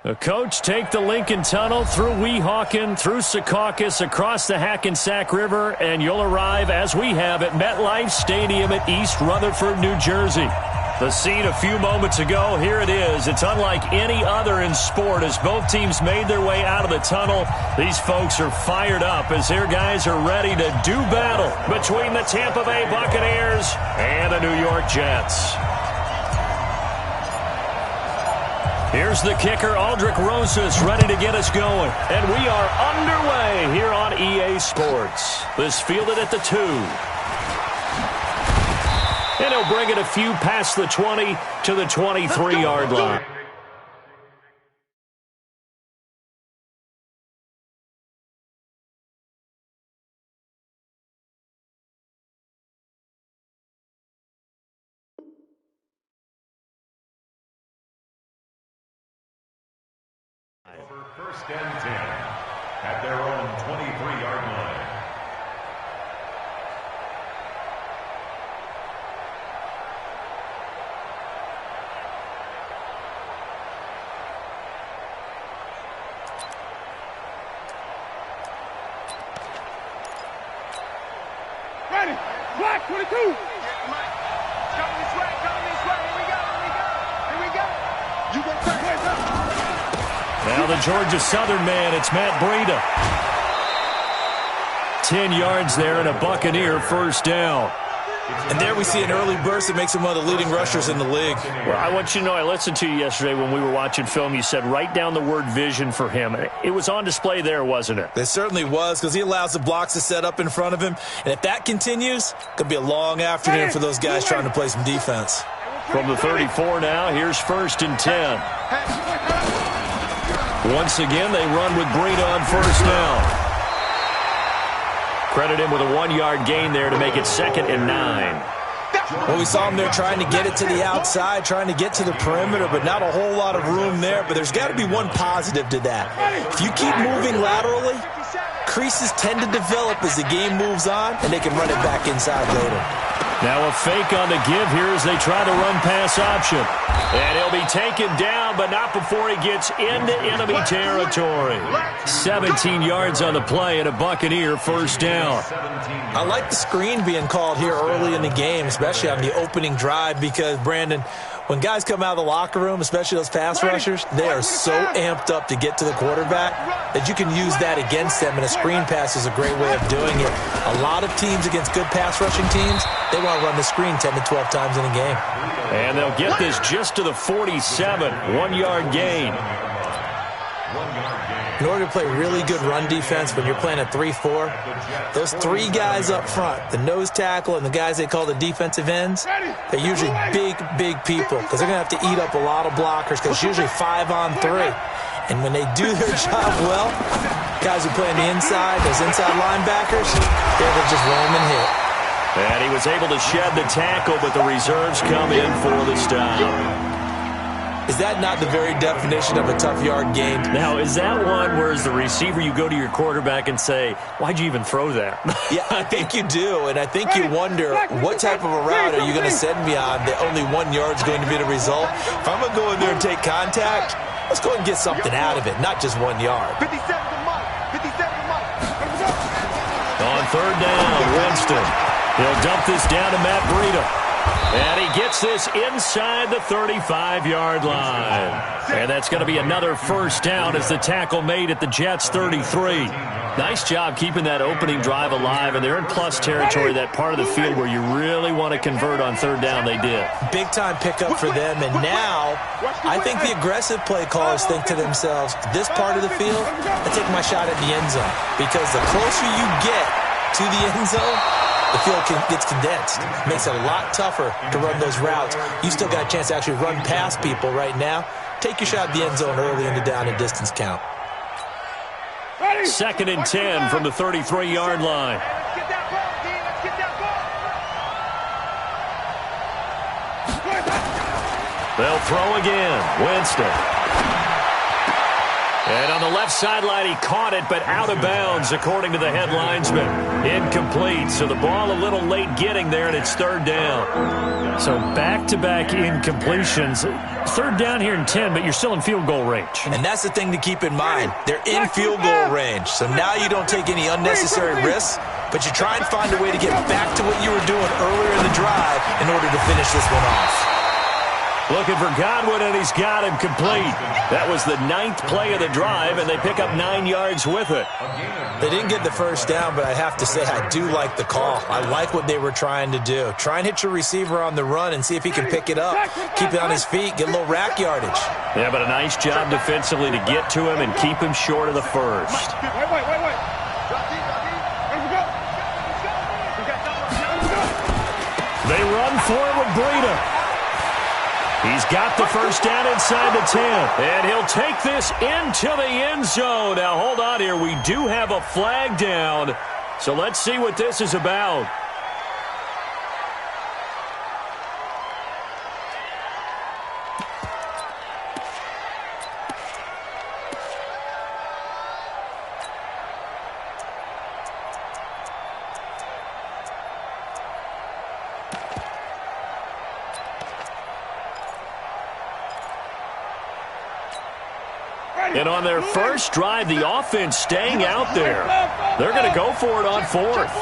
The coach take the Lincoln Tunnel through Weehawken, through Secaucus, across the Hackensack River, and you'll arrive, as we have, at MetLife Stadium at East Rutherford, New Jersey. The scene a few moments ago, here it is. It's unlike any other in sport as both teams made their way out of the tunnel. These folks are fired up as their guys are ready to do battle between the Tampa Bay Buccaneers and the New York Jets. Here's the kicker, Aldrich Rosas, ready to get us going. And we are underway here on EA Sports. This fielded at the 2. And he'll bring it a few past the 20 to the 23-yard line. Over first and 10 at their own 23-yard line. Ready, black 22. Coming this way, here we go. You go first. Now the Georgia Southern man, it's Matt Breida. 10 yards there and a Buccaneer first down. And there we see an early burst that makes him one of the leading rushers in the league. Well, I want you to know, I listened to you yesterday when we were watching film. You said write down the word vision for him. It was on display there, wasn't it? It certainly was, because he allows the blocks to set up in front of him. And if that continues, it could be a long afternoon for those guys trying to play some defense. From the 34 now, here's first and 10. Once again, they run with Breida on first down. Credit him with a 1-yard gain there to make it 2nd and 9. Well, we saw him there trying to get it to the outside, trying to get to the perimeter, but not a whole lot of room there. But there's got to be one positive to that. If you keep moving laterally, creases tend to develop as the game moves on, and they can run it back inside later. Now a fake on the give here as they try the run-pass option. And he'll be taken down, but not before he gets into enemy territory. 17 yards on the play and a Buccaneer first down. I like the screen being called here early in the game, especially on the opening drive, because, Brandon, when guys come out of the locker room, especially those pass rushers, they are so amped up to get to the quarterback that you can use that against them, and a screen pass is a great way of doing it. A lot of teams against good pass rushing teams, they want to run the screen 10 to 12 times in a game. And they'll get this just to the 47, 1-yard gain. In order to play really good run defense when you're playing a 3-4, those 3 guys up front, the nose tackle and the guys they call the defensive ends, they're usually big, big people because they're going to have to eat up a lot of blockers because it's usually 5-on-3. And when they do their job well, guys who play on the inside, those inside linebackers, they're able to just roam and hit. And he was able to shed the tackle, but the reserves come in for the stop. Is that not the very definition of a tough yard gain? Now, is that one where as the receiver you go to your quarterback and say, why'd you even throw that? Yeah, I think you do, and I think you wonder what type of a route are you going to send me on that only 1 yard's going to be the result? If I'm going to go in there and take contact, let's go and get something out of it, not just 1 yard. 57 to Mike. 57 to Mike. On third down, Winston. He'll dump this down to Matt Breida. And he gets this inside the 35-yard line. And that's going to be another first down as the tackle made at the Jets' 33. Nice job keeping that opening drive alive, and they're in plus territory, that part of the field where you really want to convert on third down. They did. Big-time pickup for them, and now I think the aggressive play callers think to themselves, this part of the field, I take my shot at the end zone, because the closer you get to the end zone, the field gets condensed. Makes it a lot tougher to run those routes. You still got a chance to actually run past people right now. Take your shot at the end zone early in the down and distance count. 2nd and 10 from the 33-yard line. They'll throw again. Winston. And on the left sideline, he caught it, but out of bounds, according to the head linesman. Incomplete, so the ball a little late getting there, and it's third down. So back-to-back incompletions. Third down here in 10, but you're still in field goal range. And that's the thing to keep in mind. They're in field goal range, so now you don't take any unnecessary risks, but you try and find a way to get back to what you were doing earlier in the drive in order to finish this one off. Looking for Godwin, and he's got him complete. That was the 9th play of the drive, and they pick up 9 yards with it. They didn't get the first down, but I have to say I do like the call. I like what they were trying to do. Try and hit your receiver on the run and see if he can pick it up. Keep it on his feet, get a little rack yardage. Yeah, but a nice job defensively to get to him and keep him short of the first. Wait. They run for it with Breida. He's got the first down inside the 10, and he'll take this into the end zone. Now, hold on here. We do have a flag down, so let's see what this is about. And on their first drive, the offense staying out there. They're going to go for it on fourth.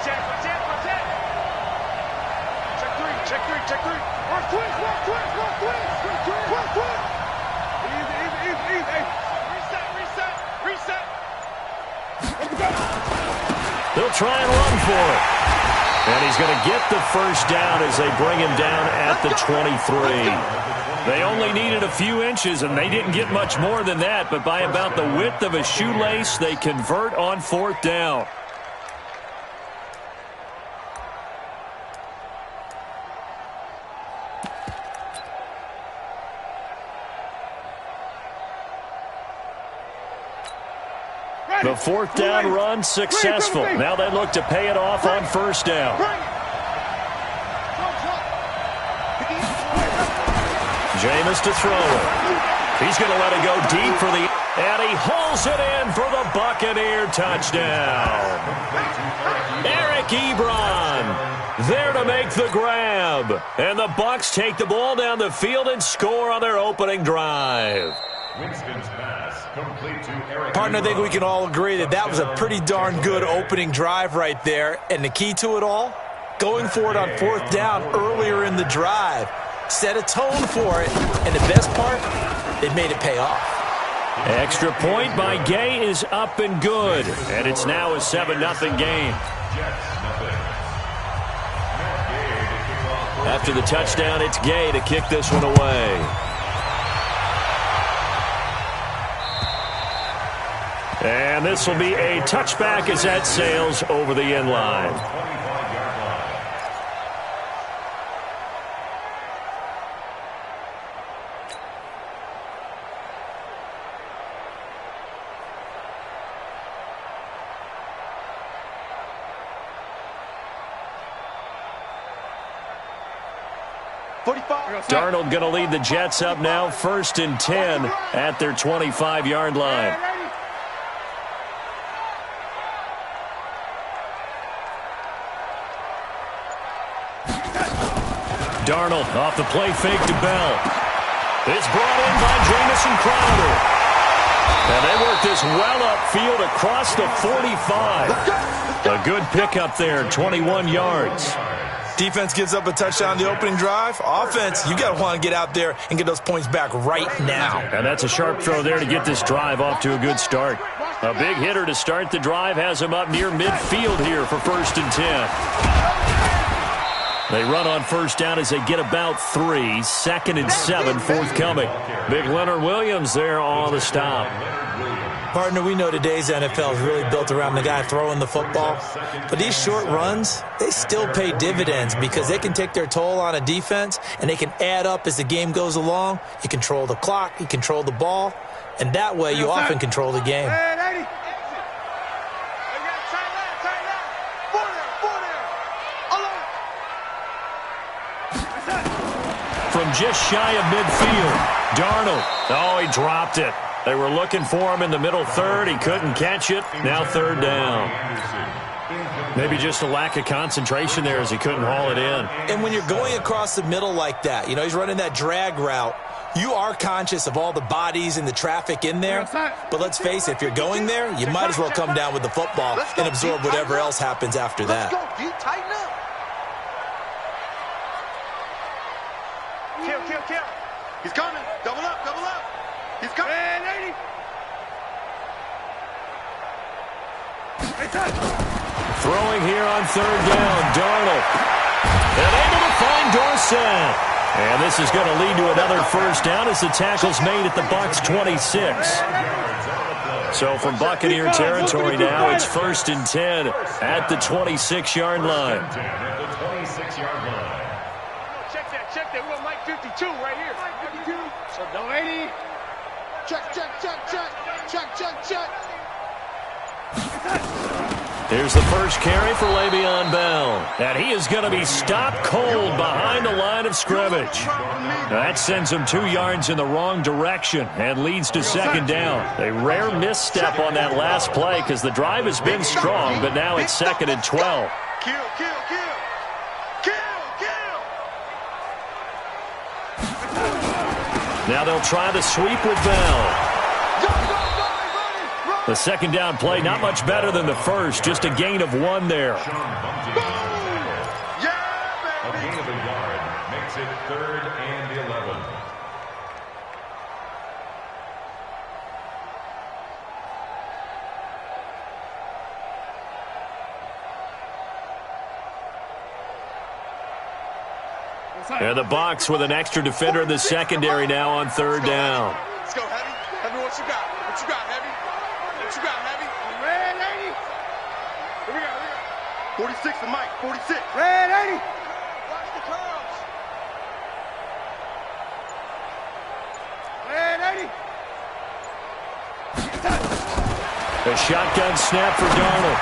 Check three. Work quick. Easy. Reset. They'll try and run for it. And he's going to get the first down as they bring him down at the 23. They only needed a few inches, and they didn't get much more than that, but by about the width of a shoelace, they convert on fourth down. The fourth down run successful. Now they look to pay it off on first down. Jameis to throw it. He's going to let it go deep for the... And he hauls it in for the Buccaneer touchdown. Eric Ebron there to make the grab. And the Bucs take the ball down the field and score on their opening drive. Winston's pass complete to Eric. Partner, I think we can all agree that that was a pretty darn good opening drive right there. And the key to it all, going for it on fourth down earlier in the drive. Set a tone for it, and the best part, it made it pay off. Extra point by Gay is up and good, and it's now a 7-0 game. After the touchdown, it's Gay to kick this one away. And this will be a touchback as that sails over the end line. Darnold going to lead the Jets up now, 1st and 10 at their 25-yard line. Darnold off the play fake to Bell. It's brought in by Jamison Crowder. And they work this well upfield across the 45. A good pickup there, 21 yards. Defense gives up a touchdown the opening drive. Offense, you got to want to get out there and get those points back right now. And that's a sharp throw there to get this drive off to a good start. A big hitter to start the drive has him up near midfield here for 1st and 10. They run on first down as they get about 3. 2nd and 7 forthcoming. Big Leonard Williams there on the stop. Partner, we know today's NFL is really built around the guy throwing the football. But these short runs, they still pay dividends because they can take their toll on a defense and they can add up as the game goes along. You control the clock, you control the ball, and that way you often control the game. From just shy of midfield, Darnold. Oh, he dropped it. They were looking for him in the middle third. He couldn't catch it. Now 3rd down. Maybe just a lack of concentration there as he couldn't haul it in. And when you're going across the middle like that, you know, he's running that drag route, you are conscious of all the bodies and the traffic in there. But let's face it, if you're going there, you might as well come down with the football and absorb whatever else happens after that. Tighten up. Kill. He's coming. Double up. He's coming. Throwing here on 3rd down, Darnold. And able to find Dorsett. And this is going to lead to another 1st down as the tackle's made at the Bucs 26. So from Buccaneer territory now, it's 1st and 10 at the 26-yard line. Check that. We're Mike 52 right here. 52. So no 80. Check. Here's the first carry for Le'Veon Bell. And he is going to be stopped cold behind the line of scrimmage. That sends him 2 yards in the wrong direction and leads to 2nd down. A rare misstep on that last play because the drive has been strong, but now it's 2nd and 12. Kill. Now they'll try the sweep with Bell. The 2nd down play, not much better than the first, just a gain of 1 there. A gain of a yard makes it 3rd and 11. And the Bucs with an extra defender in the secondary now on 3rd down. Let's go, Heavy. Heavy, what you got? What you got, Heavy? Red 80. Here we go. 46 to Mike. 46. Red 80. Watch the curls. Red 80. A shotgun snap for Darnold.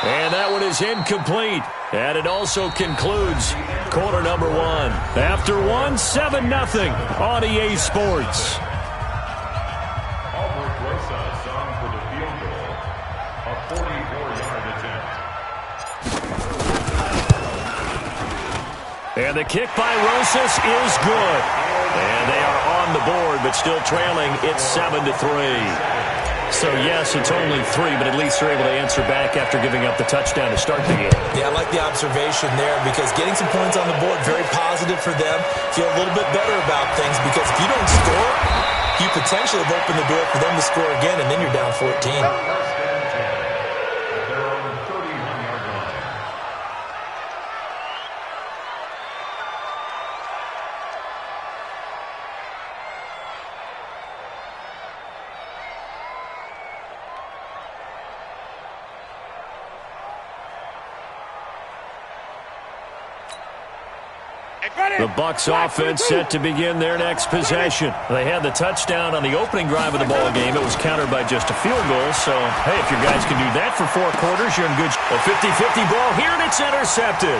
And that one is incomplete. And it also concludes quarter number 1. After 1, 7-0 on EA Sports. For the field goal, a 44-yard attempt. And the kick by Rosas is good. And they are on the board, but still trailing. It's 7-3. So, yes, it's only 3, but at least they're able to answer back after giving up the touchdown to start the game. Yeah, I like the observation there because getting some points on the board, very positive for them. Feel a little bit better about things because if you don't score, you potentially have opened the door for them to score again, and then you're down 14. 1st and 10 at their own 31-yard line. The Bucs offense set to begin their next possession. They had the touchdown on the opening drive of the ball game. It was countered by just a field goal. So, hey, if your guys can do that for 4 quarters, you're in good shape. A 50-50 ball here, and it's intercepted.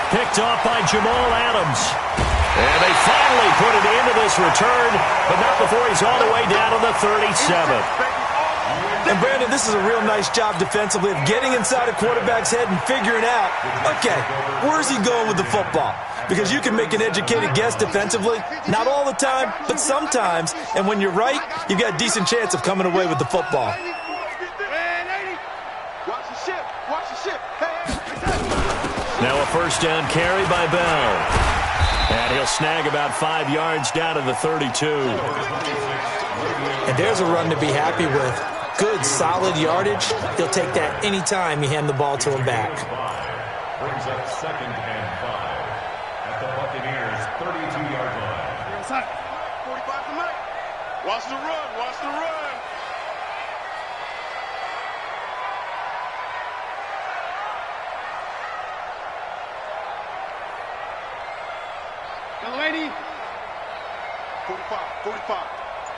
Picked off by Jamal Adams. And they finally put it into this return, but not before he's all the way down to the 37. And, Brandon, this is a real nice job defensively of getting inside a quarterback's head and figuring out, okay, where's he going with the football? Because you can make an educated guess defensively, not all the time, but sometimes. And when you're right, you've got a decent chance of coming away with the football. Now a first down carry by Bell. And he'll snag about 5 yards down to the 32. And there's a run to be happy with. Good, solid yardage. He'll take that anytime you hand the ball to him back. Brings up 2nd and 5 at the Buccaneers' 32-yard line. 45 to Mike. Watch the run. Watch the run. Young lady. 45.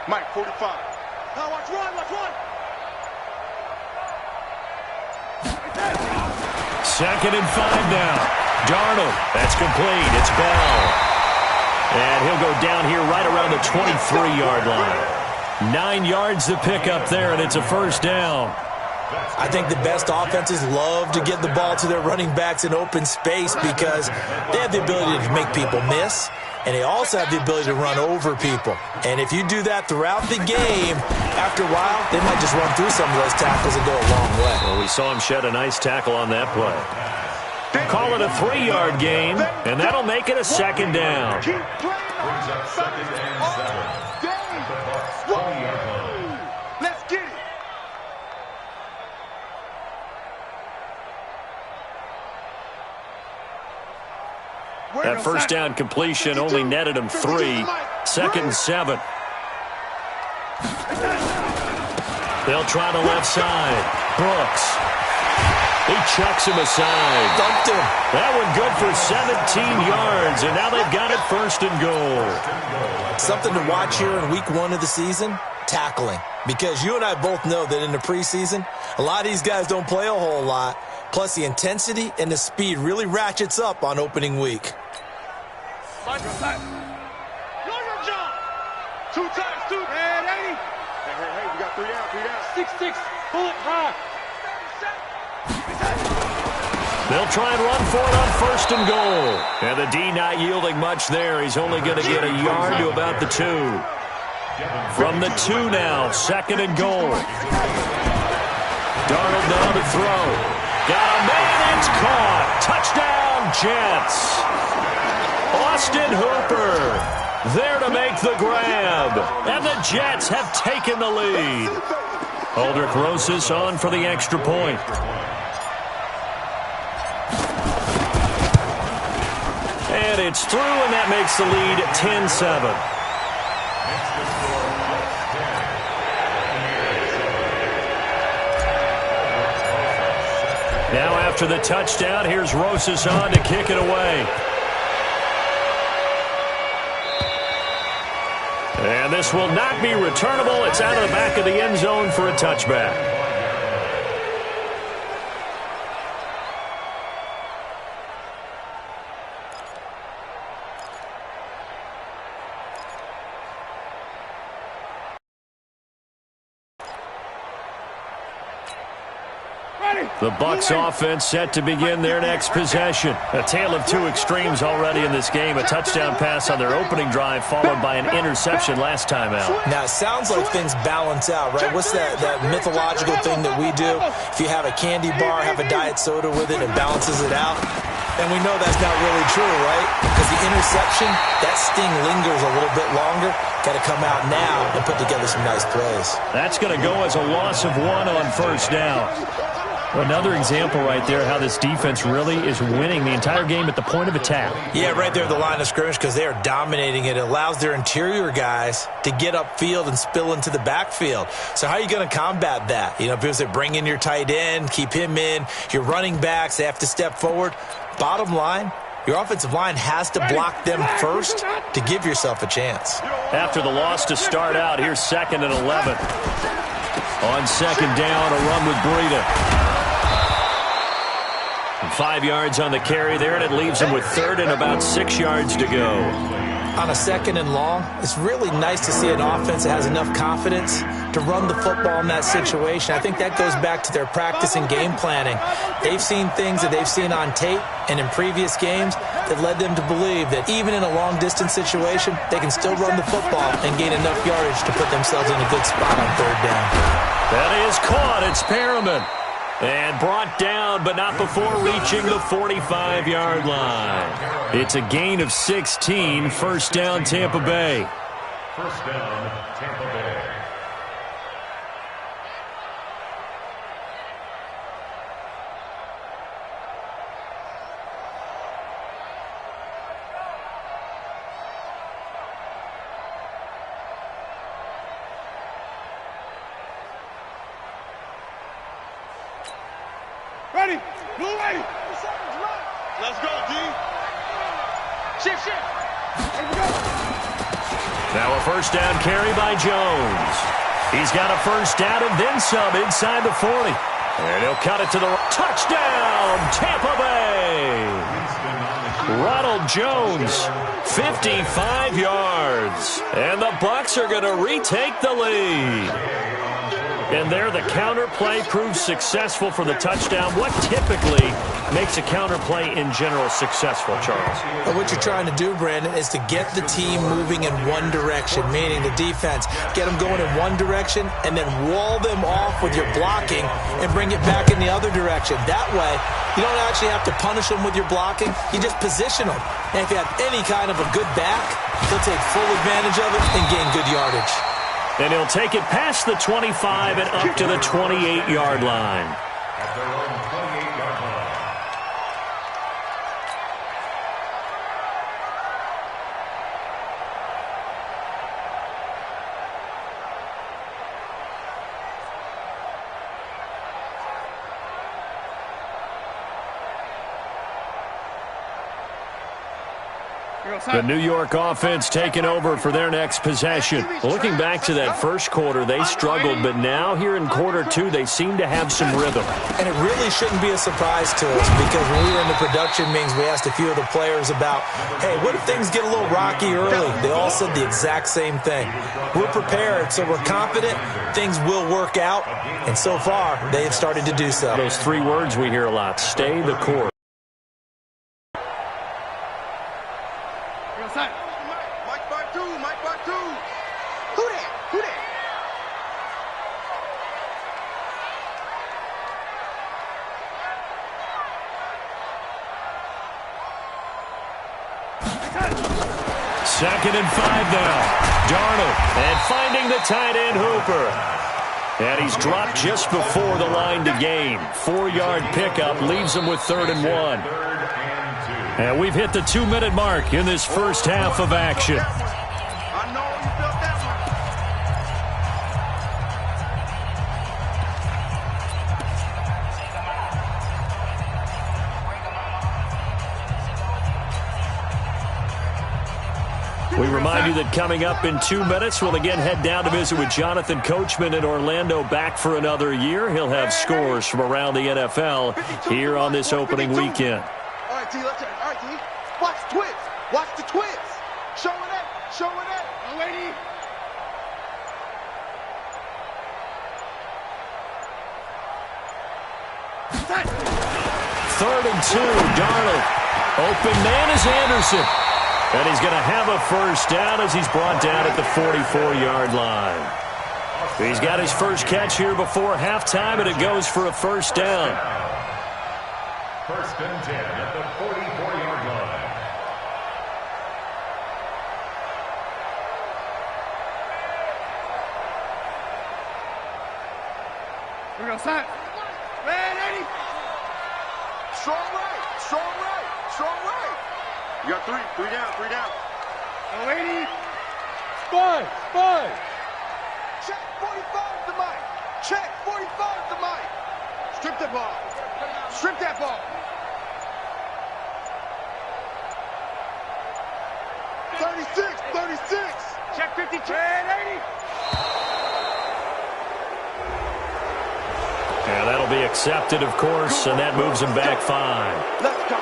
Mike, 45. Now watch one. Second and 5 now. Darnold, that's complete. It's Bell. And he'll go down here right around the 23-yard line. 9 yards to pick up there, and it's a first down. I think the best offenses love to get the ball to their running backs in open space because they have the ability to make people miss, and they also have the ability to run over people. And if you do that throughout the game, after a while, they might just run through some of those tackles and go a long way. Well, we saw him shed a nice tackle on that play. Call it a 3-yard gain, and that'll make it a second down. Brings up 2nd and 7 at the Bucs' 20-yard line. Let's get it. That first down completion only netted him 3. 2nd and 7. They'll try the left side. Brooks. He chucks him aside. Dumped him. That one good for 17 yards, and now they've got it 1st and goal. Something to watch here in week 1 of the season, tackling. Because you and I both know that in the preseason, a lot of these guys don't play a whole lot. Plus, the intensity and the speed really ratchets up on opening week. Know your job. 2 times, 2. Red 80. Hey, we got 3 down. 6-6. Pull it high. They'll try and run for it on 1st and goal. And the D not yielding much there. He's only going to get a yard to about the 2. From the 2 now, 2nd and goal. Darnold now to throw. Got a man, it's caught. Touchdown, Jets. Austin Hooper there to make the grab. And the Jets have taken the lead. Aldrich Rosas on for the extra point. And it's through, and that makes the lead 10-7. Now after the touchdown, here's Rosas on to kick it away. And this will not be returnable. It's out of the back of the end zone for a touchback. The Bucs offense set to begin their next possession. A tale of 2 extremes already in this game. A touchdown pass on their opening drive followed by an interception last time out. Now, it sounds like things balance out, right? What's that mythological thing that we do? If you have a candy bar, have a diet soda with it, it balances it out. And we know that's not really true, right? Because the interception, that sting lingers a little bit longer. Got to come out now and put together some nice plays. That's going to go as a loss of 1 on 1st down. Another example right there how this defense really is winning the entire game at the point of attack. Yeah, right there at the line of scrimmage because they are dominating it. It allows their interior guys to get upfield and spill into the backfield. So how are you going to combat that? You know, because they bring in your tight end, keep him in. Your running backs, they have to step forward. Bottom line, your offensive line has to block them first to give yourself a chance. After the loss to start out, here's 2nd and 11. On 2nd down, a run with Breida. 5 yards on the carry there, and it leaves him with 3rd and about 6 yards to go. On a 2nd and long, it's really nice to see an offense that has enough confidence to run the football in that situation. I think that goes back to their practice and game planning. They've seen things that they've seen on tape and in previous games that led them to believe that even in a long-distance situation, they can still run the football and gain enough yardage to put themselves in a good spot on 3rd down. That is caught. It's Perriman. And brought down, but not before reaching the 45-yard line. It's a gain of 16, first down Tampa Bay. First down, Tampa Bay. Ready? Move ready. Let's go, D. Shift, shift. Here we go. Now a first down carry by Jones. He's got a first down and then some inside the 40. And he'll cut it to the touchdown, Tampa Bay. Ronald Jones, 55 yards. And the Bucs are going to retake the lead. And there, the counter play proves successful for the touchdown. What typically makes a counter play in general successful, Charles? Well, what you're trying to do, Brandon, is to get the team moving in one direction, meaning the defense. Get them going in one direction and then wall them off with your blocking and bring it back in the other direction. That way, you don't actually have to punish them with your blocking. You just position them. And if you have any kind of a good back, they'll take full advantage of it and gain good yardage. And he'll take it past the 25 and up to the 28-yard line. At their own 28-yard line. The New York offense taking over for their next possession. Looking back to that first quarter, they struggled, but now here in quarter two, they seem to have some rhythm. And it really shouldn't be a surprise to us because when we were in the production meetings, we asked a few of the players about, hey, what if things get a little rocky early? They all said the exact same thing. We're prepared, so we're confident things will work out, and so far, they have started to do so. Those three words we hear a lot, stay the course. Mike by two, Mike by two. Who that? Who that? Second and 5 now. Darnold, and finding the tight end Hooper. And he's dropped just before the line to gain. 4-yard pickup leaves him with 3rd and 1. And we've hit the 2-minute mark in this first half of action. I know you felt that We remind you that coming up in 2 minutes, we'll again head down to visit with Jonathan Coachman in Orlando, back for another year. He'll have scores from around the NFL here on this opening weekend. All right, T, let's check. All right, T. Watch the twist. Watch the twist. Show it up. Show it up. Oh, lady. Third and 2, Darnold. Open man is Anderson. And he's going to have a first down as he's brought down at the 44-yard line. He's got his first catch here before halftime, and it goes for a first down. First and 10 at the 44-yard line. Here we go, set. Ready. Strong right. Strong right. Strong right. You got three. Three down. Three down. Oh, lady. Five. Five. Check 45 to Mike. Check 45 to Mike. Strip that ball. Strip that ball. 36. 36. Check 52. Ready. Yeah, that'll be accepted, of course, and that moves him back 5. Let's go.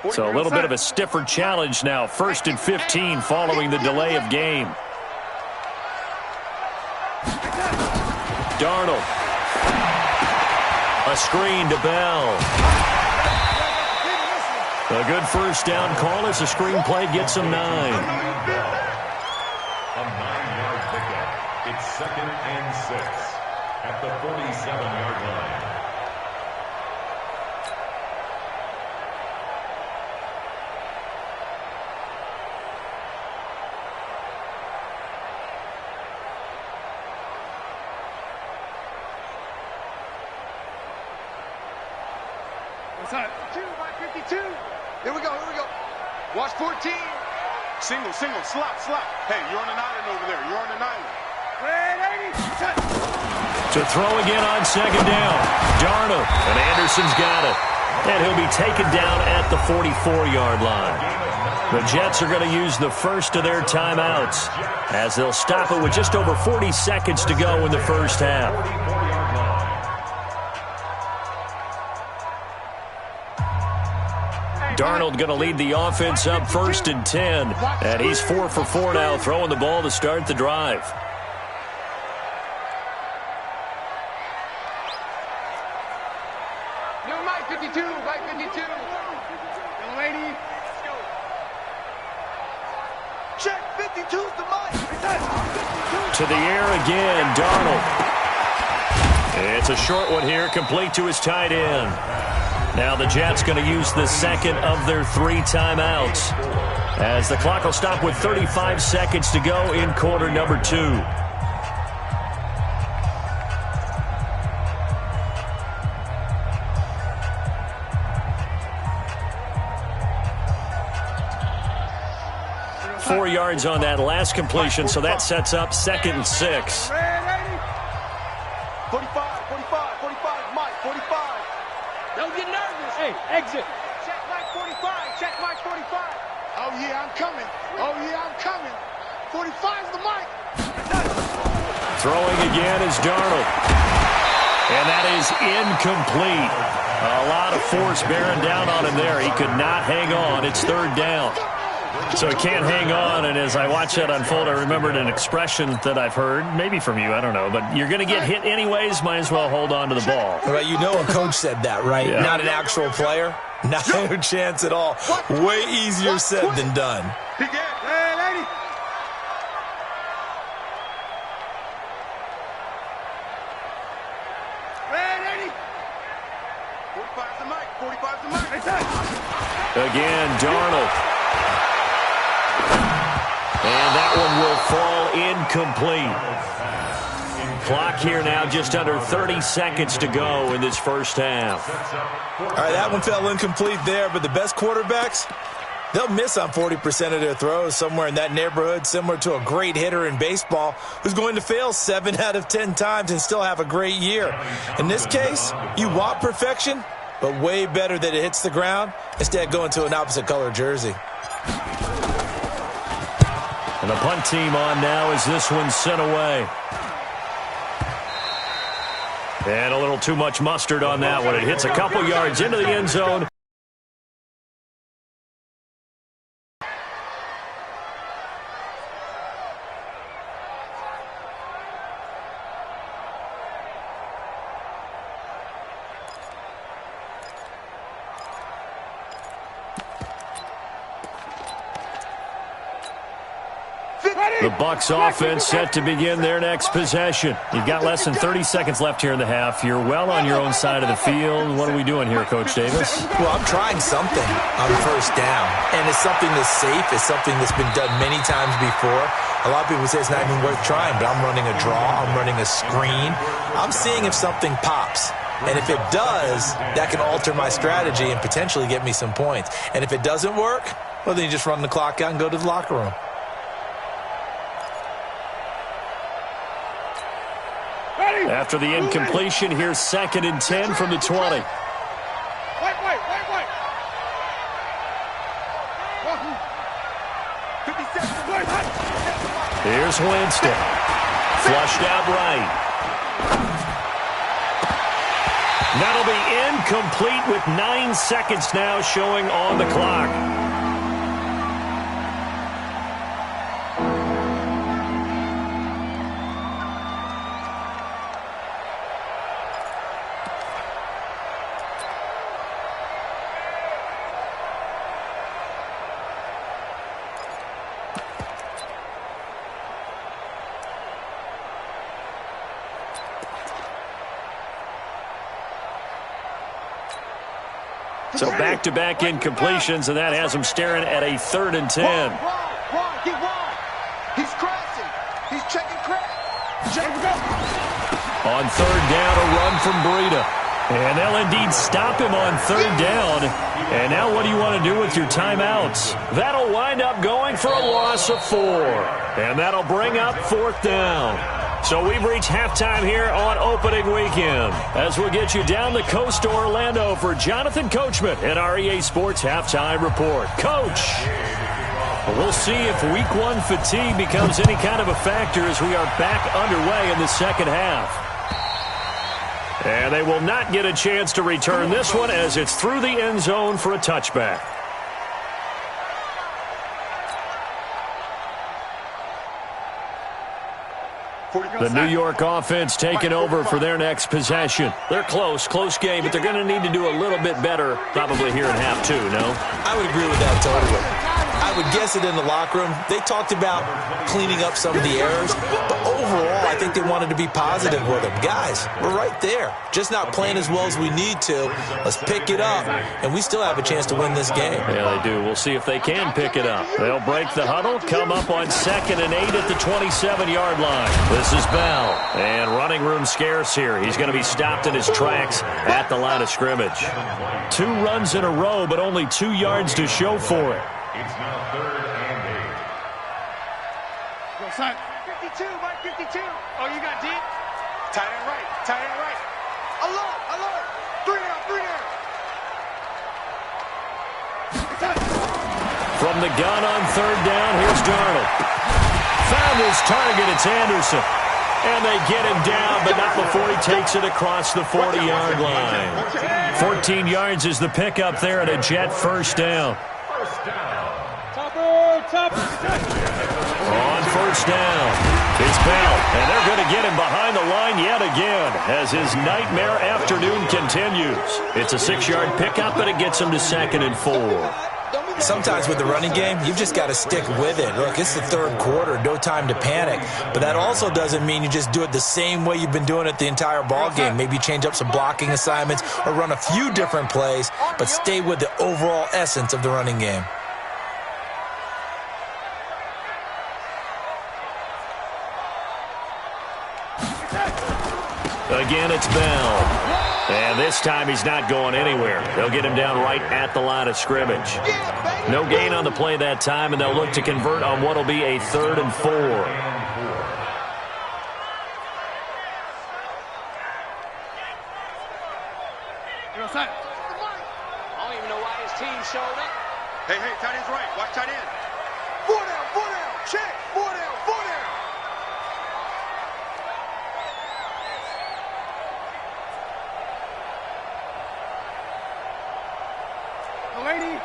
So a little bit of a stiffer challenge now. 1st and 15 following the delay of game. Darnold. A screen to Bell. A good first down call as the screen play gets him 9. A 9-yard pickup. It's 2nd and 6 at the 47-yard line. Here we go. Watch 14. Single, slot. Hey, you're on an island over there. You're on an island. To throw again on 2nd down. Darnold, and Anderson's got it. And he'll be taken down at the 44-yard line. The Jets are going to use the first of their timeouts as they'll stop it with just over 40 seconds to go in the first half. Darnold going to lead the offense up 1st and 10. And he's 4 for 4 now, throwing the ball to start the drive. No, Mike 52. Young lady. Check 52's the Mike. To the air again, Darnold. It's a short one here, complete to his tight end. Now the Jets going to use the second of their 3 timeouts as the clock will stop with 35 seconds to go in quarter number 2. Four yards on that last completion, so that sets up 2nd and 6. 45, Mike, 45. Don't get nervous. Hey, exit. Check Mike 45. Oh, yeah, I'm coming. 45's the Mike. Throwing again is Darnold. And that is incomplete. A lot of force bearing down on him there. He could not hang on. It's 3rd down. So he can't hang on, and as I watch that unfold, I remembered an expression that I've heard, maybe from you, I don't know, but you're going to get hit anyways, might as well hold on to the ball. Well, you know a coach said that, right? Yeah. Not an actual player. No chance at all. Way easier said than done. Hey, lady. Hey, lady. 45's the Mike. Again, Darnold. And that one will fall incomplete. Clock here now just under 30 seconds to go in this first half. All right, that one fell incomplete there, but the best quarterbacks, they'll miss on 40% of their throws, somewhere in that neighborhood, similar to a great hitter in baseball who's going to fail 7 out of 10 times and still have a great year. In this case, you want perfection, but way better that it hits the ground instead of going to an opposite color jersey. And the punt team on now as this one's sent away. And a little too much mustard on that one. It hits a couple yards into the end zone. The Bucs offense set to begin their next possession. You've got less than 30 seconds left here in the half. You're well on your own side of the field. What are we doing here, Coach Davis? Well, I'm trying something on first down, and it's something that's safe. It's something that's been done many times before. A lot of people say it's not even worth trying, but I'm running a draw. I'm running a screen. I'm seeing if something pops. And if it does, that can alter my strategy and potentially get me some points. And if it doesn't work, well, then you just run the clock out and go to the locker room. After the incompletion, here's 2nd and 10 from the 20. Wait. Here's Winston. Flushed out right. That'll be incomplete with 9 seconds now showing on the clock. So back-to-back incompletions, and that has him staring at a 3rd and 10. Wide, get wide. He's crashing. He's checking crash. On 3rd down, a run from Breida. And they'll indeed stop him on 3rd down. And now what do you want to do with your timeouts? That'll wind up going for a loss of 4. And that'll bring up 4th down. So we've reached halftime here on opening weekend. As we'll get you down the coast to Orlando for Jonathan Coachman at our EA Sports Halftime Report. Coach, we'll see if Week 1 fatigue becomes any kind of a factor as we are back underway in the second half. And they will not get a chance to return this one as it's through the end zone for a touchback. The New York offense taking over for their next possession. They're close game, but they're going to need to do a little bit better probably here in half 2, no? I would agree with that totally. I would guess it in the locker room. They talked about cleaning up some of the errors, but overall, I think they wanted to be positive with them. Guys, we're right there. Just not playing as well as we need to. Let's pick it up, and we still have a chance to win this game. Yeah, they do. We'll see if they can pick it up. They'll break the huddle, come up on 2nd and 8 at the 27-yard line. This is Bell, and running room scarce here. He's going to be stopped in his tracks at the line of scrimmage. 2 runs in a row, but only 2 yards to show for it. It's now 3rd and 8. Go, son. 52, Mike, 52. Oh, you got deep? Tight end right, tight end right. Alert. 3 down. From the gun on 3rd down, here's Darnold. Found his target, it's Anderson. And they get him down, but not before he takes it across the 40-yard line. 14 yards is the pickup there at a Jet first down. On 1st down, it's Bell, and they're going to get him behind the line yet again as his nightmare afternoon continues. It's a 6-yard pickup, but it gets him to 2nd and 4. Sometimes with the running game, you've just got to stick with it. Look, it's the 3rd quarter, no time to panic. But that also doesn't mean you just do it the same way you've been doing it the entire ball game. Maybe change up some blocking assignments or run a few different plays, but stay with the overall essence of the running game. Again, it's Bell. And this time he's not going anywhere. They'll get him down right at the line of scrimmage. No gain on the play that time, and they'll look to convert on what will be a 3rd and 4. I don't even know why his team showed up. Hey, tight end's right. Watch tight end. 4 down. Check. 4 down. Lady.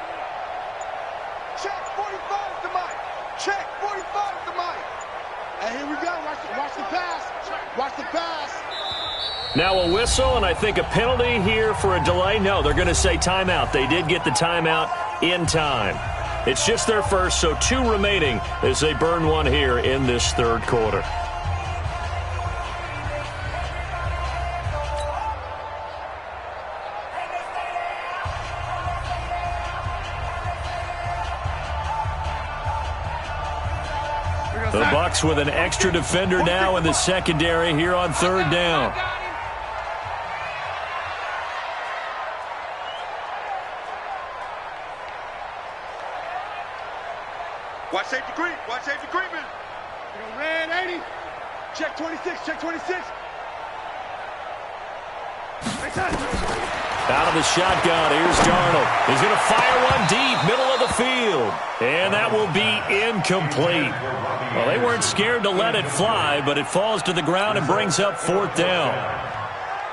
Check 45 to Mike. Check 45 to Mike. And here we go. Watch the pass. Watch the pass. Now a whistle, and I think a penalty here for a delay. No, they're going to say timeout. They did get the timeout in time. It's just their first, so 2 remaining as they burn one here in this 3rd quarter. The Bucs with an extra defender now in the secondary here on 3rd down. Watch safety creep. Watch safety creeping. Red 80. Check 26. Check 26. Out of the shotgun, here's Darnold. He's going to fire one deep, middle of the field. And that will be incomplete. Well, they weren't scared to let it fly, but it falls to the ground and brings up 4th down.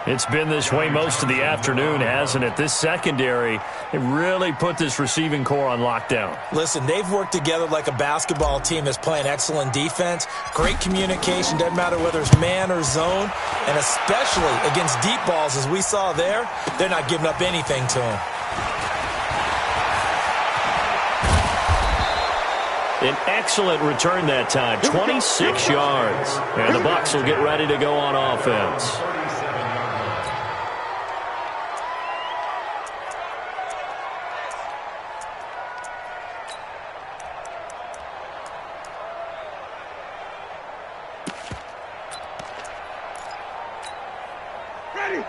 It's been this way most of the afternoon, hasn't it? This secondary, it really put this receiving core on lockdown. Listen, they've worked together like a basketball team that's playing excellent defense. Great communication, doesn't matter whether it's man or zone. And especially against deep balls, as we saw there, they're not giving up anything to them. An excellent return that time, 26 yards. And the Bucs will get ready to go on offense.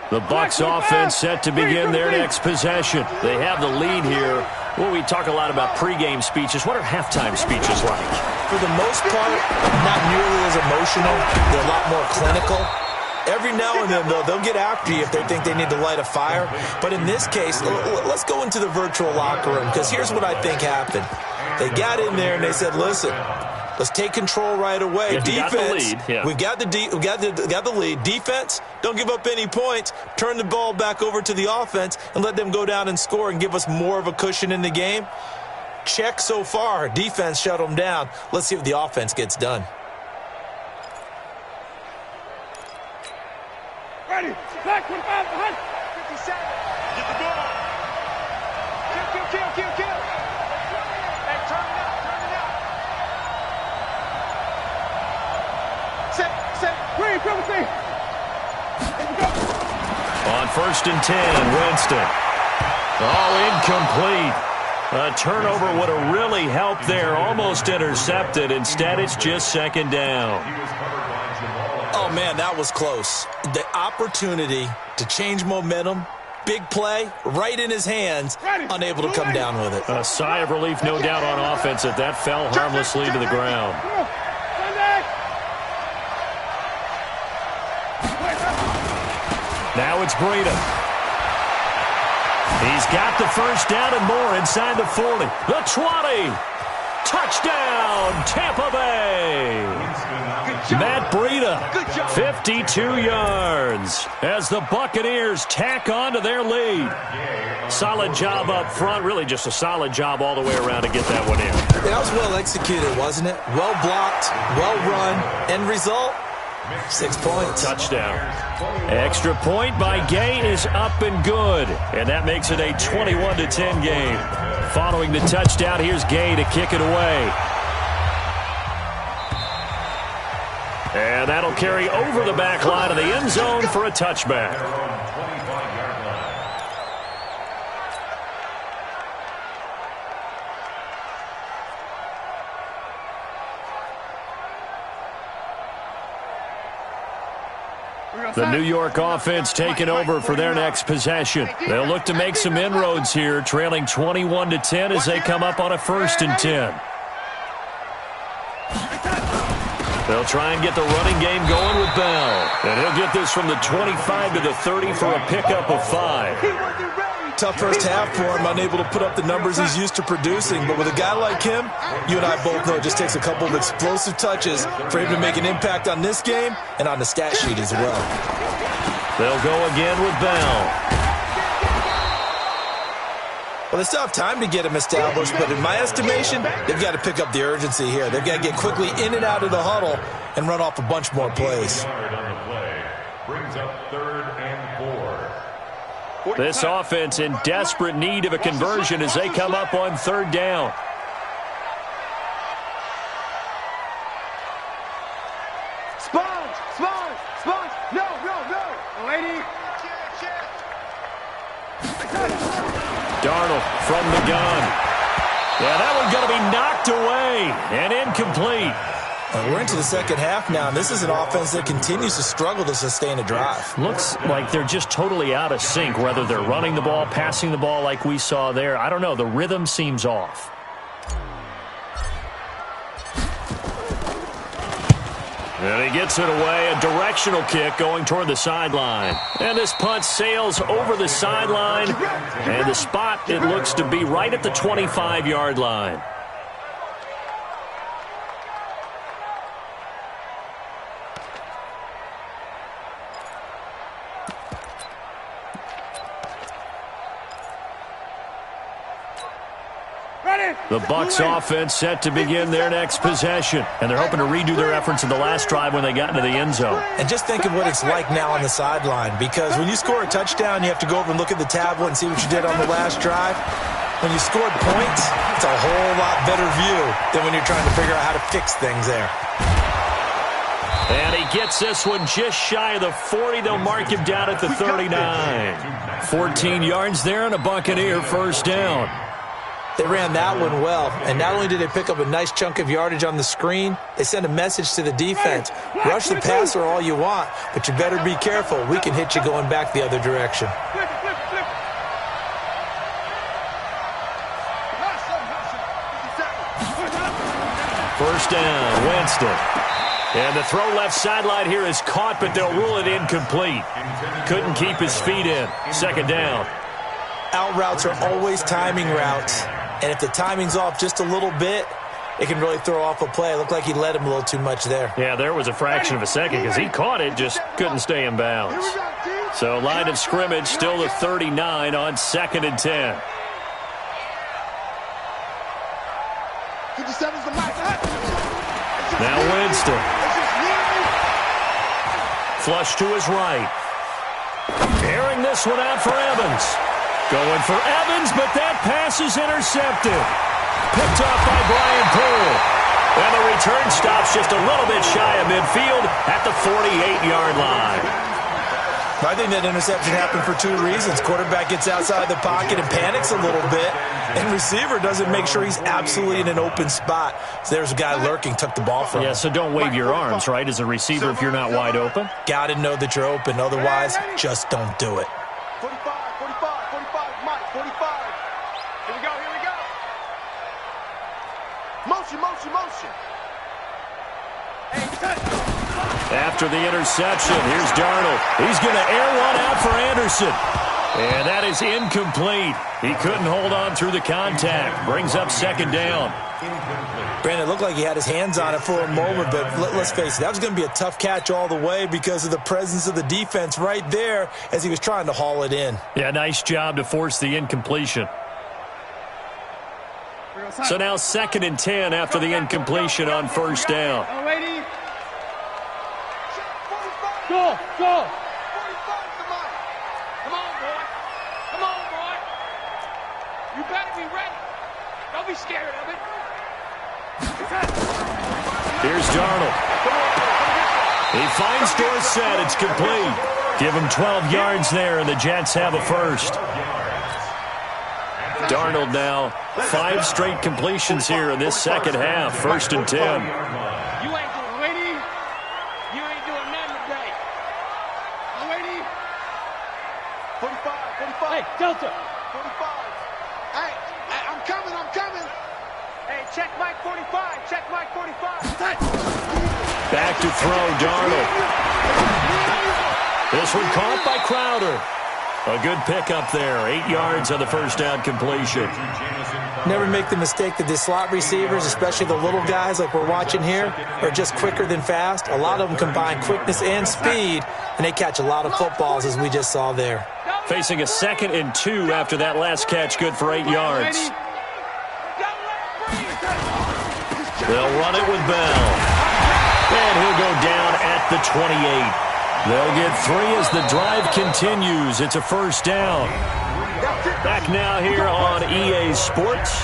The Bucs offense set to begin their next possession. They have the lead here. Well, we talk a lot about pregame speeches. What are halftime speeches like? For the most part, not nearly as emotional. They're a lot more clinical. Every now and then, though, they'll get after you if they think they need to light a fire. But in this case, let's go into the virtual locker room, because here's what I think happened. They got in there and they said, listen, let's take control right away. Defense, we got the lead. Defense, don't give up any points. Turn the ball back over to the offense and let them go down and score and give us more of a cushion in the game. Check so far. Defense shut them down. Let's see what the offense gets done. Ready. Back 25 behind. 57. Get the ball. Kill. Hey, turn it up. Set. Green, come with me. On 1st and 10, Winston. Oh, incomplete. A turnover would have really helped there. Almost intercepted. Instead, it's just 2nd down. Oh, man, that was close. The opportunity to change momentum, big play, right in his hands, unable to come down with it. A sigh of relief, no doubt, on offense if that fell harmlessly to the ground. Now it's Breida. He's got the 1st down and more inside the 40. The 20. Touchdown, Tampa Bay. Matt Breida, 52 yards as the Buccaneers tack on to their lead. Solid job up front, really just a solid job all the way around to get that one in. That was well executed, wasn't it? Well blocked, well run. End result, 6 points. Touchdown. Extra point by Gay is up and good, and that makes it a 21-10 game. Following the touchdown, here's Gay to kick it away. And that'll carry over the back line of the end zone for a touchback. The New York offense taking over for their next possession. They'll look to make some inroads here, trailing 21-10 as they come up on a 1st and 10. They'll try and get the running game going with Bell. And he'll get this from the 25 to the 30 for a pickup of 5. Tough first half for him, unable to put up the numbers he's used to producing. But with a guy like him, you and I both know it just takes a couple of explosive touches for him to make an impact on this game and on the stat sheet as well. They'll go again with Bell. Well, they still have time to get him established, but in my estimation, they've got to pick up the urgency here. They've got to get quickly in and out of the huddle and run off a bunch more plays. Brings up 3rd and 4. This offense in desperate need of a conversion as they come up on 3rd down. Sponge. No. Lady. Darnold from the gun. Yeah, that one's going to be knocked away and incomplete. We're into the second half now, and this is an offense that continues to struggle to sustain a drive. Looks like they're just totally out of sync, whether they're running the ball, passing the ball like we saw there. I don't know. The rhythm seems off. And he gets it away, a directional kick going toward the sideline. And this punt sails over the sideline, and the spot, it looks to be right at the 25-yard line. The Bucs offense set to begin their next possession, and they're hoping to redo their efforts in the last drive when they got into the end zone. And just think of what it's like now on the sideline, because when you score a touchdown, you have to go over and look at the tablet and see what you did on the last drive. When you scored points, it's a whole lot better view than when you're trying to figure out how to fix things there. And he gets this one just shy of the 40. They'll mark him down at the 39. 14 yards there and a Buccaneer 1st down. They ran that one well, and not only did they pick up a nice chunk of yardage on the screen, they sent a message to the defense. Rush the passer all you want, but you better be careful. We can hit you going back the other direction. First down, Winston. And the throw left sideline here is caught, but they'll rule it incomplete. Couldn't keep his feet in. Second down. Out routes are always timing routes. And if the timing's off just a little bit, it can really throw off a play. It looked like he led him a little too much there. Yeah, there was a fraction of a second because he caught it, just couldn't stay in bounds. So line of scrimmage still the 39 on 2nd and 10. Now Winston. Flush to his right. Airing this one out for Evans. Going for Evans, but that pass is intercepted. Picked off by Brian Poole. And the return stops just a little bit shy of midfield at the 48-yard line. I think that interception happened for two reasons. Quarterback gets outside the pocket and panics a little bit, and receiver doesn't make sure he's absolutely in an open spot. So there's a guy lurking, took the ball from him. Yeah, so don't wave your arms, right, as a receiver if you're not wide open. Got to know that you're open. Otherwise, just don't do it. 45, 45, Mike, 45. Here we go, here we go. Motion, motion, motion. After the interception, here's Darnold. He's going to air one out for Anderson. And that is incomplete. He couldn't hold on through the contact. Brings up second down. Brandon, it looked like he had his hands on it for a moment, but let's face it, that was going to be a tough catch all the way because of the presence of the defense right there as he was trying to haul it in. Yeah, nice job to force the incompletion. So now 2nd and 10 after the incompletion on first down. Go, go. 45 to Mike. Come on, boy. Come on, boy. You better be ready. Don't be scared of it. Here's Darnold. He finds Dorsett. It's complete. Give him 12 yards there, and the Jets have a first. Darnold now 5 straight completions here in this second half. 1st and 10. Hey, Delta. 45. Hey, I'm coming, I'm coming. Hey, check Mike 45. Check Mike 45. Back to throw, Darnold. This one caught by Crowder. A good pickup there. 8 yards on the first down completion. Never make the mistake that the slot receivers, especially the little guys like we're watching here, are just quicker than fast. A lot of them combine quickness and speed, and they catch a lot of footballs, as we just saw there. Facing a 2nd and 2 after that last catch, good for 8 yards. They'll run it with Bell. And he'll go down at the 28. They'll get 3 as the drive continues. It's a first down. Back now here on EA Sports.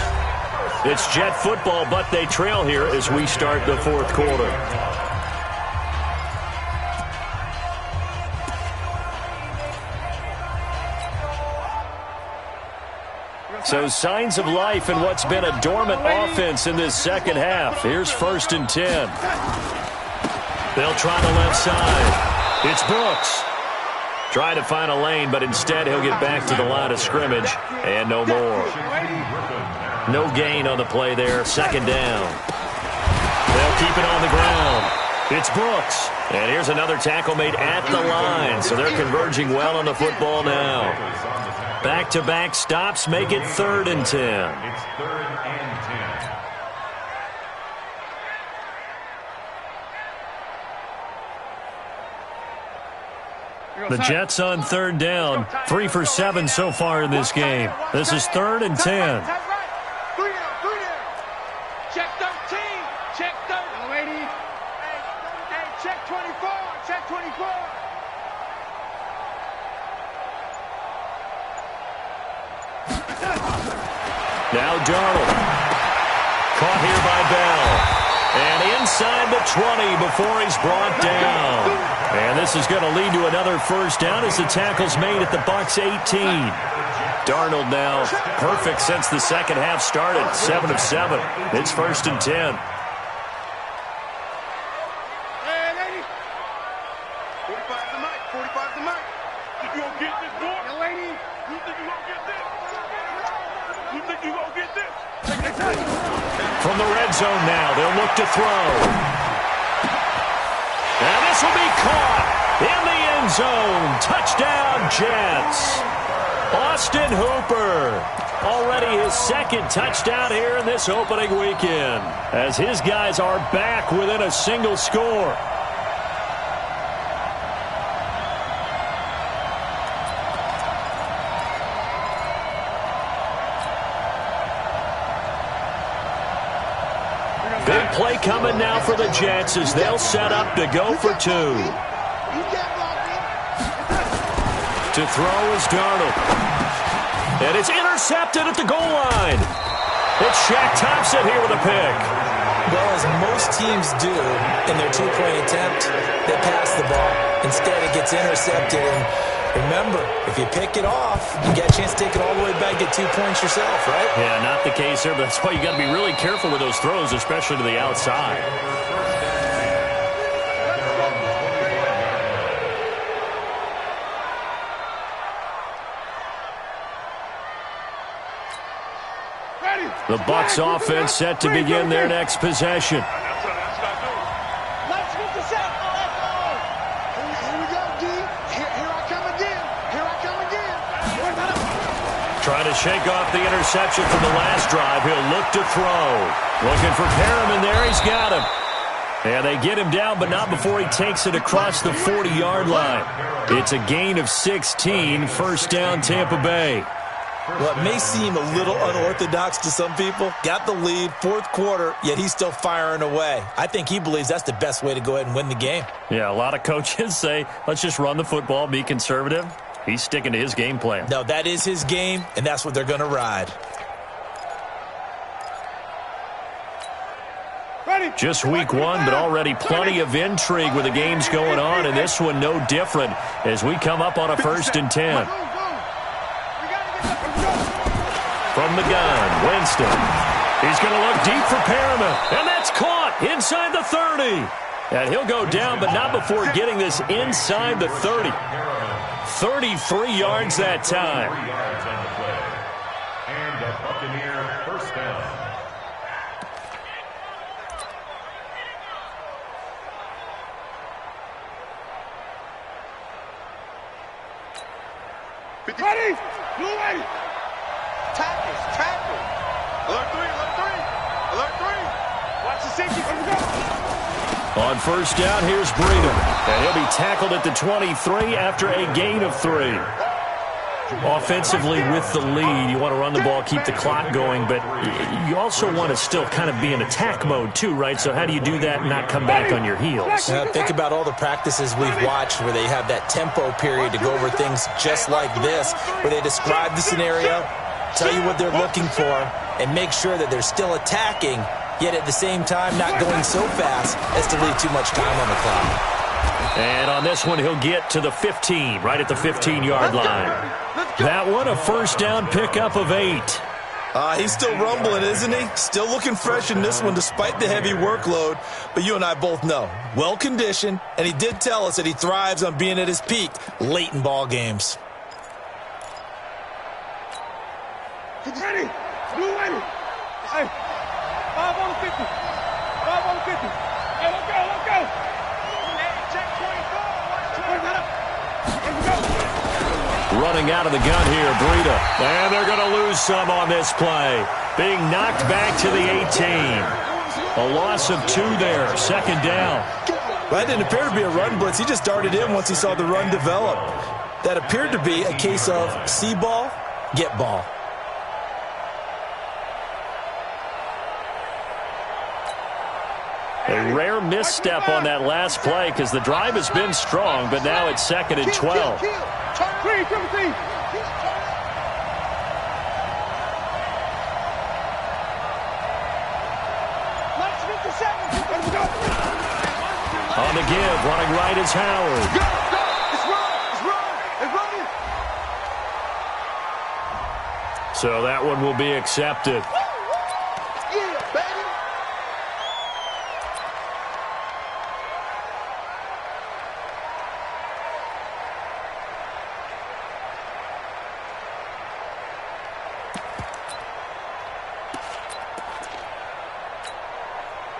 It's Jet football, but they trail here as we start the 4th quarter. So signs of life in what's been a dormant offense in this second half. Here's 1st and 10. They'll try the left side. It's Brooks. Trying to find a lane, but instead he'll get back to the line of scrimmage. And no more. No gain on the play there. 2nd down. They'll keep it on the ground. It's Brooks. And here's another tackle made at the line. So they're converging well on the football now. Back-to-back stops make it 3rd and 10. It's 3rd and 10. The Jets on 3rd down. 3 for 7 so far in this game. This is 3rd and 10. Check 13. Check 13. Lady. Hey, check 24. Check 24. Now Darnold. Caught here by Bell. And inside the 20 before he's brought down. And this is going to lead to another first down as the tackle's made at the Bucs 18. Darnold now perfect since the second half started. 7 of 7. It's 1st and 10. Hey, lady. 45 the mic. 45 the mic. You gonna get this, boy? Hey, lady. You think you gonna get this? You think you gonna get this? From the red zone now, they'll look to throw. And this will be caught in the end zone. Touchdown, Jets. Austin Hooper, already his second touchdown here in this opening weekend, as his guys are back within a single score. Big play coming now for the Jets as they'll set up to go for 2. To throw is Darnold. And it's intercepted at the goal line. It's Shaq Thompson here with a pick. Well, as most teams do in their two-point attempt, they pass the ball. Instead, it gets intercepted. And remember, if you pick it off, you get a chance to take it all the way back, get 2 points yourself, right? Yeah, not the case here, but that's why you got to be really careful with those throws, especially to the outside. The Bucs offense set to begin their next possession. Let's get the set. Here we go, D. Here I come again. Here I come again. Trying to shake off the interception from the last drive. He'll look to throw. Looking for Perriman there. He's got him. And they get him down, but not before he takes it across the 40-yard line. It's a gain of 16. First down, Tampa Bay. What may seem a little unorthodox to some people, got the lead, fourth quarter, yet he's still firing away. I think he believes that's the best way to go ahead and win the game. Yeah, a lot of coaches say, let's just run the football, be conservative. He's sticking to his game plan. No, that is his game, and that's what they're going to ride. Just week 1, but already plenty of intrigue with the games going on, and this one no different as we come up on a 1st and 10. From the gun, Winston. He's going to look deep for Perriman, and that's caught inside the 30. And he'll go down, but not before getting this inside the 30. 33 yards that time. 3 yards on the play. And a Buccaneer first down. Ready? Blue ready. Tackle. Alert 3, alert 3. Alert 3. Watch the safety. On first down, here's Breida. And he'll be tackled at the 23 after a gain of 3. Offensively with the lead, you want to run the ball, keep the clock going, but you also want to still kind of be in attack mode too, right? So how do you do that and not come back on your heels? Think about all the practices we've watched where they have that tempo period to go over things just like this, where they describe the scenario, tell you what they're looking for, and make sure that they're still attacking, yet at the same time not going so fast as to leave too much time on the clock. And on this one, he'll get to the 15, right at the 15-yard line. That one, a first down pickup of 8. He's still rumbling, isn't he? Still looking fresh in this one despite the heavy workload. But you and I both know, well-conditioned, and he did tell us that he thrives on being at his peak late in ball games. Ready? Blue ready. Hey, 5 on 50. 5 on 50. Hey, let's go. Check 24. Running out of the gun here, Breida. And they're going to lose some on this play. Being knocked back to the 18. A loss of 2 there, second down. Well, that didn't appear to be a run blitz. He just darted in once he saw the run develop. That appeared to be a case of see ball, get ball. A rare misstep on that last play because the drive has been strong, but now it's 2nd and 12. On the give, running right is Howard. So that one will be accepted. Yeah, baby.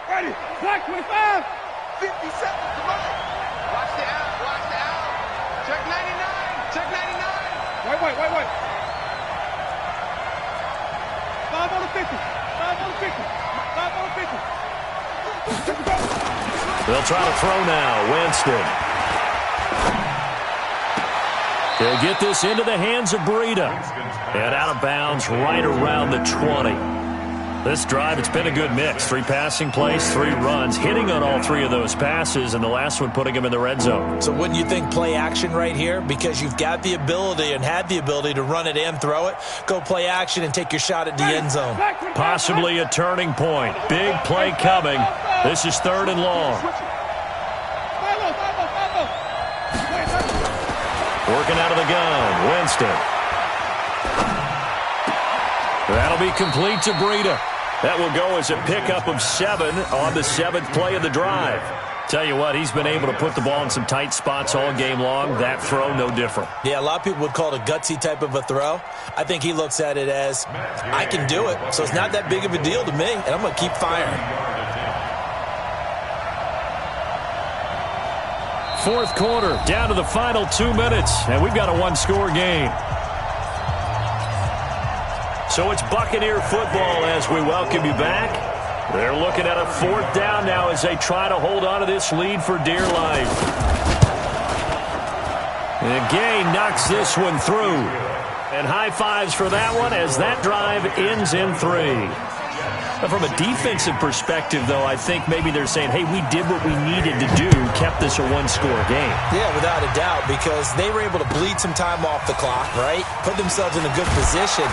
Ready. Black 25. 50 seconds, come on. Watch the out, watch the out. Check 99, check 99. Wait. 5 on the 50. 5 on the 50. 5 on the 50. They'll try to throw now. Winston. They'll get this into the hands of Breida. And out of bounds right around the 20. This drive, it's been a good mix. 3 passing plays, 3 runs, hitting on all 3 of those passes, and the last one putting him in the red zone. So wouldn't you think play action right here? Because you've got the ability and had the ability to run it and throw it. Go play action and take your shot at the end zone. Possibly a turning point. Big play coming. This is 3rd and long. Working out of the gun, Winston. That'll be complete to Breida. That will go as a pickup of 7 on the 7th play of the drive. Tell you what, he's been able to put the ball in some tight spots all game long. That throw, no different. Yeah, a lot of people would call it a gutsy type of a throw. I think he looks at it as, I can do it, so it's not that big of a deal to me, and I'm going to keep firing. 4th quarter, down to the final 2 minutes, and we've got a 1-score game. So it's Buccaneer football as we welcome you back. They're looking at a 4th down now as they try to hold on to this lead for dear life. And Gay knocks this one through. And high fives for that one as that drive ends in 3. From a defensive perspective, though, I think maybe they're saying, hey, we did what we needed to do, kept this a 1-score game. Yeah, without a doubt, because they were able to bleed some time off the clock, right? Put themselves in a good position,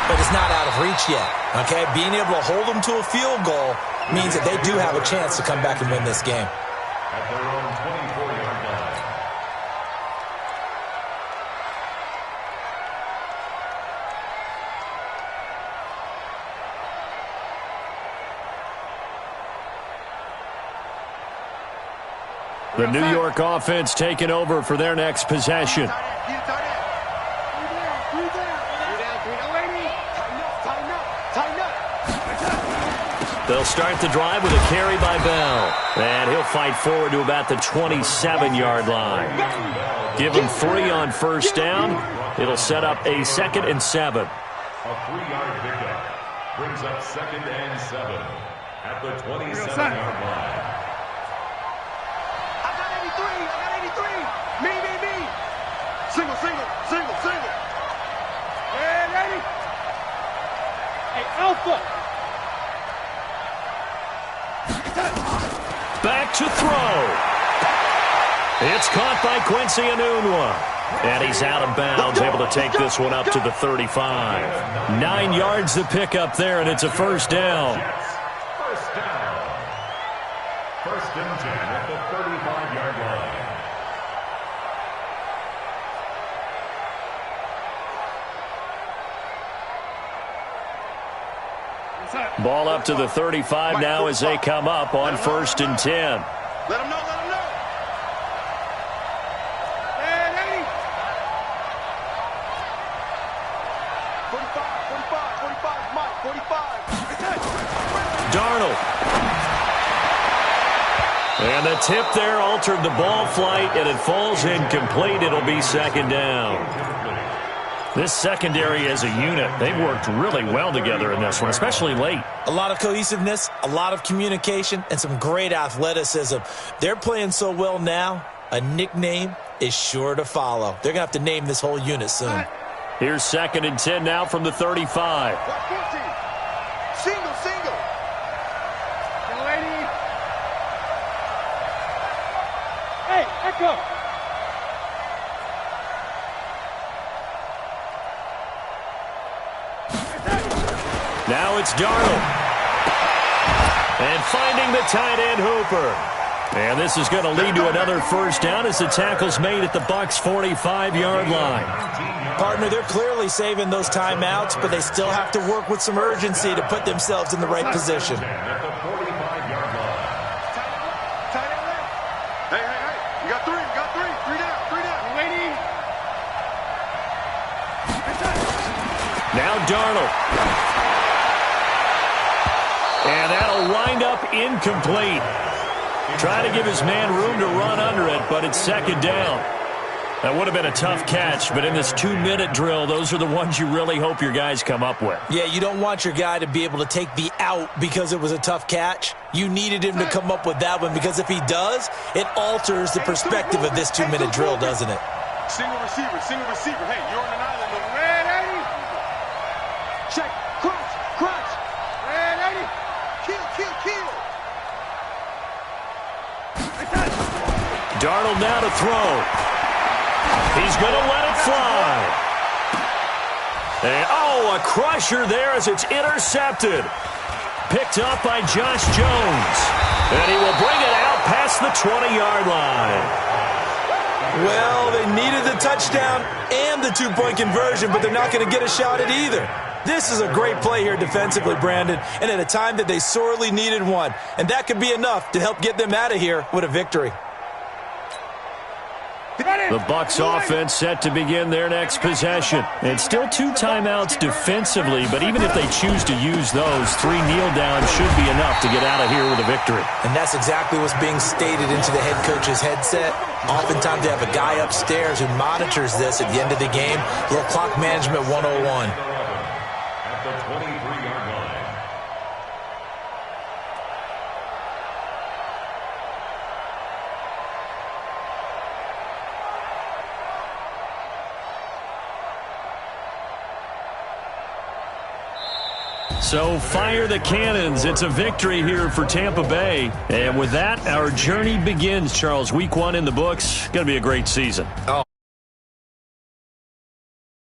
but it's not out of reach yet, okay? Being able to hold them to a field goal means that they do have a chance to come back and win this game. At their own 24-yard line. The New York offense taking over for their next possession. They'll start the drive with a carry by Bell. And he'll fight forward to about the 27-yard line. Give him 3 on 1st down. It'll set up a 2nd and 7. A 3-yard pickup brings up 2nd and 7 at the 27-yard line. I got 83. Me. Single. Hey, ready? Hey, Alpha. Back to throw. It's caught by Quincy Enunwa. And he's out of bounds, able to take this one up to the 35. 9 yards to pick up there, and it's a 1st down. First down. 1st and 10 at the 35-yard line. Ball up to the 35 now as they come up on 1st and 10. Let him know. Hey, ready? 45, Mike, 45. Darnold. And the tip there altered the ball flight, and it falls incomplete. It'll be 2nd down. This secondary as a unit, they've worked really well together in this one, especially late. A lot of cohesiveness, a lot of communication, and some great athleticism. They're playing so well now, a nickname is sure to follow. They're going to have to name this whole unit soon. Here's 2nd and 10 now from the 35. Single. Young lady. Hey, Echo. Now it's Darnold. And finding the tight end Hooper. And this is going to lead to another first down as the tackle's made at the Bucs' 45-yard line. Partner, they're clearly saving those timeouts, but they still have to work with some urgency to put themselves in the right position. At the 45-yard line. Hey. You got three. Three down. Waiting. Now Darnold. And that'll wind up incomplete. Trying to give his man room to run under it, but it's second down. That would have been a tough catch, but in this 2-minute drill, those are the ones you really hope your guys come up with. Yeah, you don't want your guy to be able to take the out because it was a tough catch. You needed him to come up with that one because if he does, it alters the perspective of this 2-minute drill, doesn't it? Single receiver. Hey, you're on an island. Red 80. Check. Crunch. Red 80. Kill. Darnold now to throw. He's going to let it fly. And, a crusher there as it's intercepted. Picked up by Josh Jones. And he will bring it out past the 20-yard line. Well, they needed the touchdown and the 2-point conversion, but they're not going to get a shot at either. This is a great play here defensively, Brandon, and at a time that they sorely needed one. And that could be enough to help get them out of here with a victory. The Bucs offense set to begin their next possession. And still 2 timeouts defensively, but even if they choose to use those, 3 kneel downs should be enough to get out of here with a victory. And that's exactly what's being stated into the head coach's headset. Oftentimes they have a guy upstairs who monitors this at the end of the game. A little clock management 101. At the 23-yard line. So fire the cannons. It's a victory here for Tampa Bay. And with that, our journey begins, Charles. Week 1 in the books. Going to be a great season. Oh,